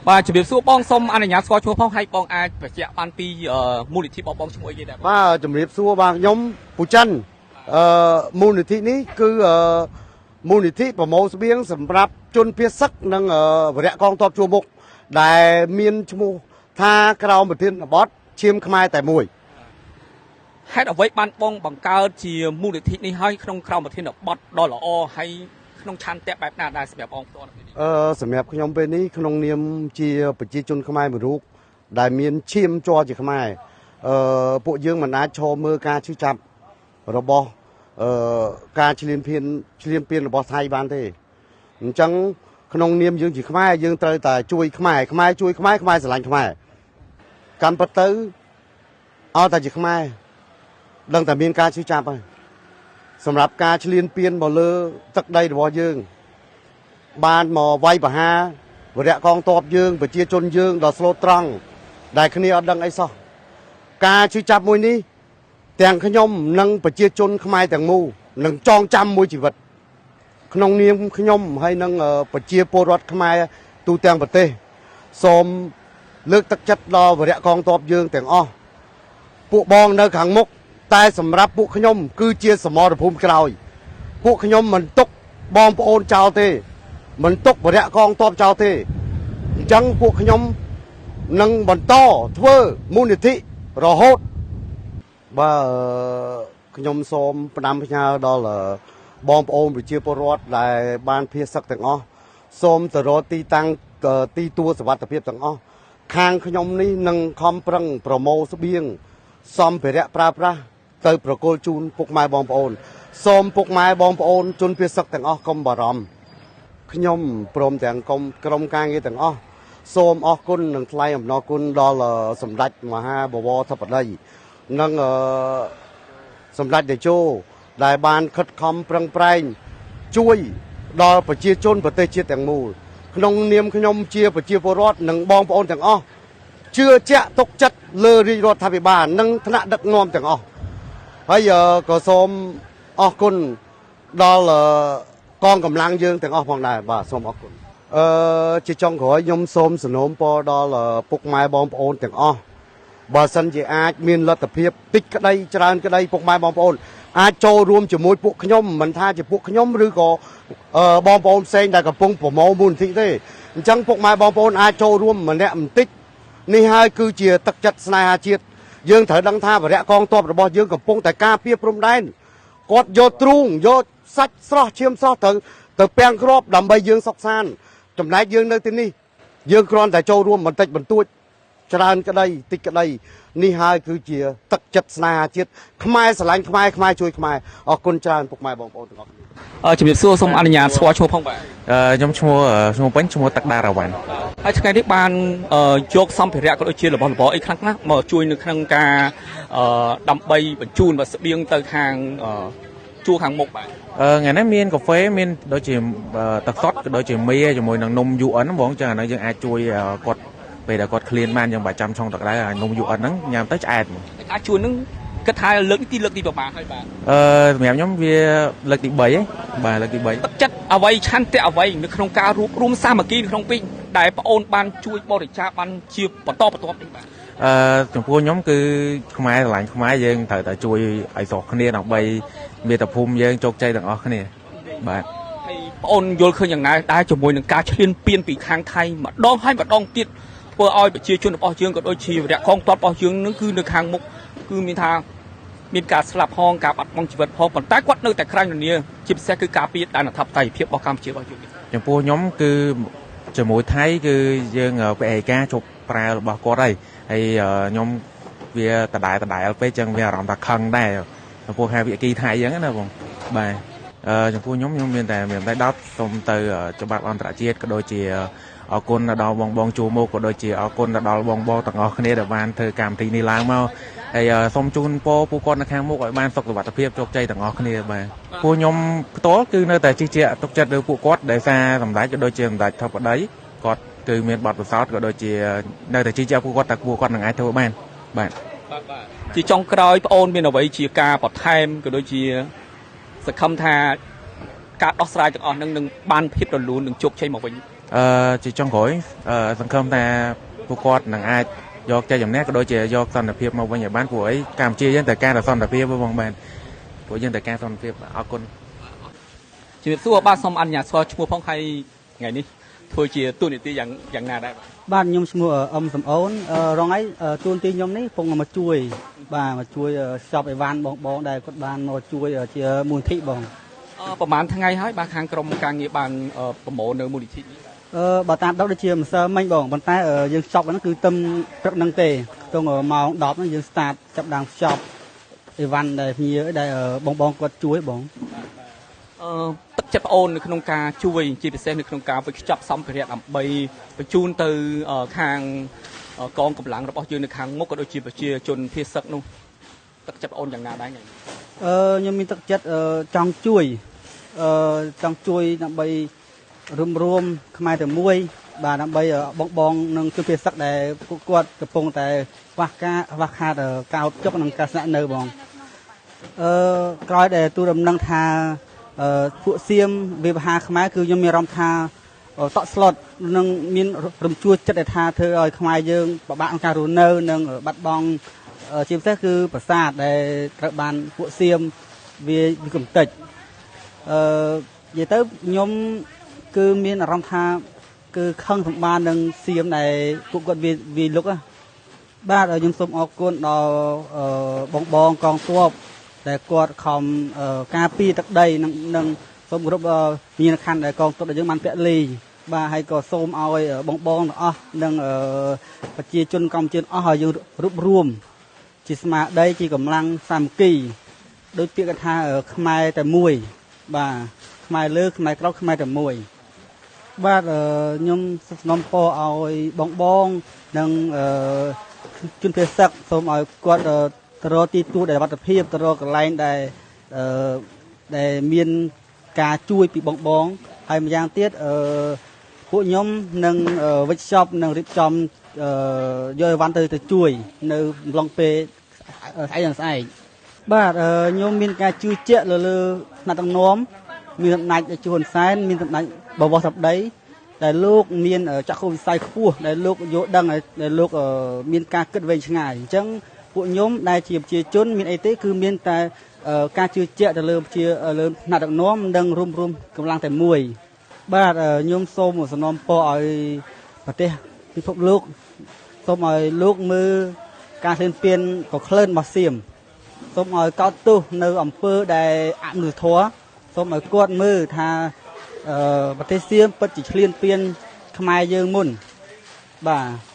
បាទជំរាបសួរបងសូមអនុញ្ញាតស្គាល់ឈ្មោះផងឲ្យបងអាចបញ្ជាក់បានពីមូលនិធិបងឈ្មោះអីគេដែរបាទជំរាបសួរបាទខ្ញុំពូចិនមូលនិធិនេះគឺមូលនិធិប្រមូលស្បៀងសម្រាប់ជនភៀសសឹកនិងវរៈកងទ័ពជួរមុខដែលមានឈ្មោះថាក្រមប្រធានបទឈាមខ្មែរតែមួយហេតុអ្វីបានបងបង្កើតជាមូលនិធិនេះហើយក្នុងក្រមប្រធានបទដ៏ល្អហើយក្នុងឆន្ទៈបែបណាដែរសម្រាប់បងផ្ទាល់សម្រាប់ខ្ញុំពេលនេះក្នុងនាមជាប្រជាជនខ្មែរមួយរូបដែលមានឈាមជ័រជាខ្មែរពួកយើងមិនអាចឈរមើលការឈឺចាប់របស់ការឈ្លានពានរបស់ថៃបានទេអញ្ចឹងក្នុងនាមយើងជាខ្មែរយើងត្រូវតែជួយខ្មែរជួយខ្មែរស្រឡាញ់ខ្មែរកាន់ពិតទៅឲ្យតែជាខ្មែរដឹងតែមានការឈឺចាប់ហើយសម្រាប់ការឈ្លានពានមកលើទឹកដីរបស់យើងបានមកវាយប្រហារវរៈកងទ័ពយើងប្រជាជនយើងដល់ស្លូតត្រង់ដែលគ្នាអត់ដឹងអីសោះការឈឺចាប់មួយនេះទាំងខ្ញុំនិងប្រជាជនខ្មែរទាំងមូលនឹងចងចាំមួយជីវិតក្នុងនាមខ្ញុំហើយនិងប្រជាពលរដ្ឋខ្មែរទូទាំងប្រទេសសូមលើកទឹកចិត្តដល់វរៈកងទ័ពយើងទាំងអស់ពួកបងនៅខាងមុខតែសម្រាប់ពួកខ្ញុំគឺជាសមរភូមិក្រោយពួកខ្ញុំមិនទុកបងប្អូនចោលទេមិនទុកវរៈកងទ័ពចោលទេអញ្ចឹងពួកខ្ញុំនឹងបន្តធ្វើមូលនិធិរហូតបាទខ្ញុំសូមផ្ដាំផ្ញើដល់បងប្អូនប្រជាពលរដ្ឋដែលបានភៀសសឹកទាំងអស់សូមទៅរកទីតាំងទីទួលសុវត្ថិភាពទាំងអស់ខាងខ្ញុំនេះនឹងខំប្រឹងប្រមូលស្បៀងសម្ភារៈប្រើប្រាស់ទៅប្រគល់ជូនពុកម៉ែបងប្អូនសូមពុកម៉ែបងប្អូនជនភៀសសឹកទាំងអស់កុំបារម្ភខ្ញុំព្រមទាំងក្រុមការងារទាំងអស់សូមអរគុណនិងថ្លែងអំណរគុណដល់សម្ដេចមហាបវរធិបតីនិងសម្ដេចតេជោដែលបានខិតខំប្រឹងប្រែងជួយដល់ប្រជាជនប្រទេសជាតិទាំងមូលក្នុងនាមខ្ញុំជាប្រជាពលរដ្ឋនិងបងប្អូនទាំងអស់ជឿជាក់ទុកចិត្តលើរាជរដ្ឋាភិបាលនិងថ្នាក់ដឹកនាំទាំងអស់ហើយក៏សូមអរគុណដល់កងកម្លាំងយើងទាំងអស់ផងដែរបាទសូមអរគុណជាចុងក្រោយខ្ញុំសូមសនំពរដល់ពុកម៉ែបងប្អូនទាំងអស់បើសិនជាអាចមានលទ្ធភាពតិចក្តីច្រើនក្តីពុកម៉ែបងប្អូនអាចចូលរួមជាមួយពួកខ្ញុំមិនថាជាពួកខ្ញុំឬក៏បងប្អូនផ្សេងដែលកំពុងប្រមូលមូលនិធិទេអញ្ចឹងពុកម៉ែបងប្អូនអាចចូលរួមម្នាក់បន្តិចនេះហើយគឺជាទឹកចិត្តស្នេហាជាតិយើងត្រូវដឹងថាវរៈកងទ័ពរបស់យើងកំពុងតែការពារព្រំដែនគាត់យកទ្រូងយកសាច់ស្រស់ឈាមស្រស់ទៅពាំងគ្រាប់ដើម្បីយើងសុខសាន្តចំណែកយើងនៅទីនេះយើងគ្រាន់តែចូលរួមបន្តិចបន្តួចច្រើនក្តីតិចក្តីនេះហើយគឺជាទឹកចិត្តស្នេហាជាតិខ្មែរស្រឡាញ់ខ្មែរជួយខ្មែរអរគុណច្រើនពុកម៉ែបងប្អូនទាំងអស់គ្នាជំរាបសួរសូមអនុញ្ញាតស្គាល់ឈ្មោះផងបាទខ្ញុំឈ្មោះពេញឈ្មោះទឹកដារ៉ាវ៉ាន់ហើយថ្ងៃនេះបានយកសម្ភារៈក៏ដូចជារបស់របរអីខ្លះៗមកជួយនៅក្នុងការដើម្បីបញ្ជូនស្បៀងទៅខាងជួរខាងមុខបាទថ្ងៃនេះមានកាហ្វេមានដូចជាទឹកសុទ្ធក៏ដូចជាមីជាមួយនឹងនំ UN ហ្មងចឹងអានោះយើងអាចជួយគាត់ពេលដែលគាត់ឃ្លានបានយើងបាច់ចាំឆុងទឹកក្តៅហើយនំ UN ហ្នឹងញ៉ាំទៅឆ្អែតការជួយហ្នឹងគិតថាលើកទីប្រហែលហើយបាទសម្រាប់ខ្ញុំវាលើកទី3ហ៎បាទលើកទី3ទឹកចិត្តអ្វីឆន្ទៈអ្វីនៅក្នុងការរួបរวมសាមគ្គីក្នុងពេញដែលប្អូនបានជួយបរិច្ចាគបានជាបន្តបន្ទាប់នេះបាទចំពោះខ្ញុំគឺខ្មែរស្រឡាញ់ខ្មែរយើងត្រូវតែជួយឲ្យស្រុកគ្នាដើម្បីមាតុភូមិយើងជោគជ័យទាំងអស់គ្នាបាទហើយប្អូនយល់ឃើញយ៉ាងណាដែរជាមួយនឹងការឈ្លានពានពីខាងថៃម្ដងហើយម្ដងទៀតធ្វើឲ្យប្រជាជនរបស់យើងក៏ដូចជាវរៈកងទ័ពរបស់យើងនឹងគឺនៅខាងមុខគឺមានថាមានការស្លាប់ផងការបាត់បង់ជីវិតផងប៉ុន្តែគាត់នៅតែក្រាញរនាជាពិសេសគឺការពារដែនអធិបតេយ្យភាពរបស់កម្ពុជារបស់យើងចំពោះខ្ញុំគឺជាមួយថៃគឺយើងវិឯកាជប់ប្រើរបស់គាត់ហើយខ្ញុំវាដដែលពេកចឹងវាអារម្មណ៍ថាខឹងដែរចំពោះហាវិគីថៃចឹងណាបងបាទចំពោះខ្ញុំមានតែ10សូមទៅច្បាប់អន្តរជាតិក៏ដូចជាអរគុណដល់បងជួមកក៏ដូចជាអរគុណដល់បងទាំងអស់គ្នាដែលបានធ្វើកម្មវិធីនេះឡើងមកហើយសូមជូនពរពួកគាត់នៅខាងមុខឲ្យបានសុខសុវត្ថិភាពជោគជ័យទាំងអស់គ្នាបាទពួកខ្ញុំផ្ទាល់គឺនៅតែជឿជាក់ទុកចិត្តលើពួកគាត់ដែលសារសម្ដេចក៏ដូចជាសម្ដេចធិបតីគាត់គឺមានបទពិសោធន៍ក៏ដូចជានៅតែជឿជាក់ពួកគាត់នឹងអាចធ្វើបានបាទជាចុងក្រោយប្អូនមានអ្វីជាការបន្ថែមក៏ដូចជាសង្ឃឹមថាការដោះស្រាយទាំងអស់នឹងបានភាពរលូននឹងជោគជ័យមកវិញ ជាចុងក្រោយសង្ឃឹមថាពួកគាត់នឹងអាចយកใจចំណែកក៏ដូចជាយកសន្តិភាពមកវិញឲ្យបានព្រោះអីកម្ពុជាយើងត្រូវការតែសន្តិភាពបងបានព្រោះយើងត្រូវការសន្តិភាពអរគុណ ជំរាបសួរបាទសូមអនុញ្ញាតស្គាល់ឈ្មោះផងហើយថ្ងៃនេះធ្វើជាទូនីតិយ៉ាងណាដែរ បាទខ្ញុំឈ្មោះអឹមសំអូនរងឯងទូនទីខ្ញុំនេះពងមកជួយបាទមកជួយស្ចប់អីវ៉ាន់បងដែលគាត់បានមកជួយជាមូលនិធិបង ប្រហែលថ្ងៃហើយបាទខាងក្រុមការងារបានប្រមូលនៅមូលនិធិនេះ បើតាមដល់ដូចជាម្សិលមិញបងប៉ុន្តែយើងស្ចប់ហ្នឹងគឺទឹមព្រឹកហ្នឹងទេខ្ទង់ម៉ោង 10 ហ្នឹងយើង start ចាប់ដើមស្ចប់អីវ៉ាន់ដែលភ្ញៀវដែលបងគាត់ជួយបង ទឹកចិត្តប្អូននៅក្នុងការជួយជាពិសេសនៅក្នុងការវិខ្ចប់សម្ភារៈដើម្បីបញ្ជូនទៅខាងកងកម្លាំងរបស់យើងនៅខាងមុខក៏ដូចជាប្រជាជនភៀសសឹកនោះទឹកចិត្តប្អូនយ៉ាងណាដែរថ្ងៃនេះ ខ្ញុំមានទឹកចិត្តចង់ជួយដើម្បីរួមខ្មែរតែមួយបាទដើម្បីបងនឹងជួយភៀសសឹកដែលគាត់កំពុងតែខ្វះខាតការហូបចុកនិងការស្នាក់នៅបងក្រោយដែលទូរដំណឹងថាពួកសៀមវិហារខ្មែរគឺខ្ញុំមានអារម្មណ៍ថាតក់ស្លុតនឹងមានរំជួលចិត្តថាធ្វើឲ្យខ្មែរយើងពិបាកក្នុងការរស់នៅនិងបាត់បង់ជាពិសេសគឺប្រាសាទដែលត្រូវបានពួកសៀមវាកំទេចនិយាយទៅខ្ញុំគឺមានអារម្មណ៍ថាគឺខឹងសម្បាននឹងសៀមដែលពួកគាត់វាលុកបាទខ្ញុំសូមអរគុណដល់បងកងទ័ពដែលគាត់ខំការពារទឹកដីនិងសូមគោរពមានខណ្ឌដែលកងទ័ពដែលយើងបានពាក់លីបាទហើយក៏សូមឲ្យបងទាំងអស់និងប្រជាជនកម្ពុជាអស់ឲ្យយើងរួបរวมជាស្មារតីជាកម្លាំងសាមគ្គីដោយពាក្យថាខ្មែរតែមួយបាទខ្មែរលើខ្មែរក្រោមខ្មែរតែមួយបាទខ្ញុំសំណូមពរឲ្យបងនិងជនភៀសសឹកសូមឲ្យគាត់ទៅរកទីទួលដែលវត្តភាពទៅរកកន្លែងដែលមានការជួយពីបងហើយម្យ៉ាងទៀតពួកខ្ញុំនឹងវិច្ឆប់នឹងរៀបចំយកអីវ៉ាន់ទៅជួយនៅឡុងពេលស្អែកស្អែកបាទខ្ញុំមានការជឿជាក់លើថ្នាក់ដឹកនាំមានសម្ដេចជួនសែនមានសម្ដេចបវរសម្ដីដែលលោកមានចក្ខុវិស័យខ្ពស់ដែលលោកយល់ដឹងដែលលោកមានការគិតវែងឆ្ងាយអញ្ចឹងពួកខ្ញុំដែលជាប្រជាជនមានអីទេគឺមានតែការជឿជាក់ទៅលើលើថ្នាក់ដឹកនាំនិងរួមកម្លាំងតែមួយបាទខ្ញុំសូមសំណូមពរឲ្យប្រទេសពិភពលោកសូមឲ្យលោកមើលការឃ្លានពានក៏ក្លឿនរបស់សៀមសូមឲ្យកោតទោសនៅអំពើដែលអមនុស្សធម៌សូមឲ្យគាត់មើលថាប្រទេសសៀមពិតជាឃ្លានពានខ្មែរយើងមុនបាទ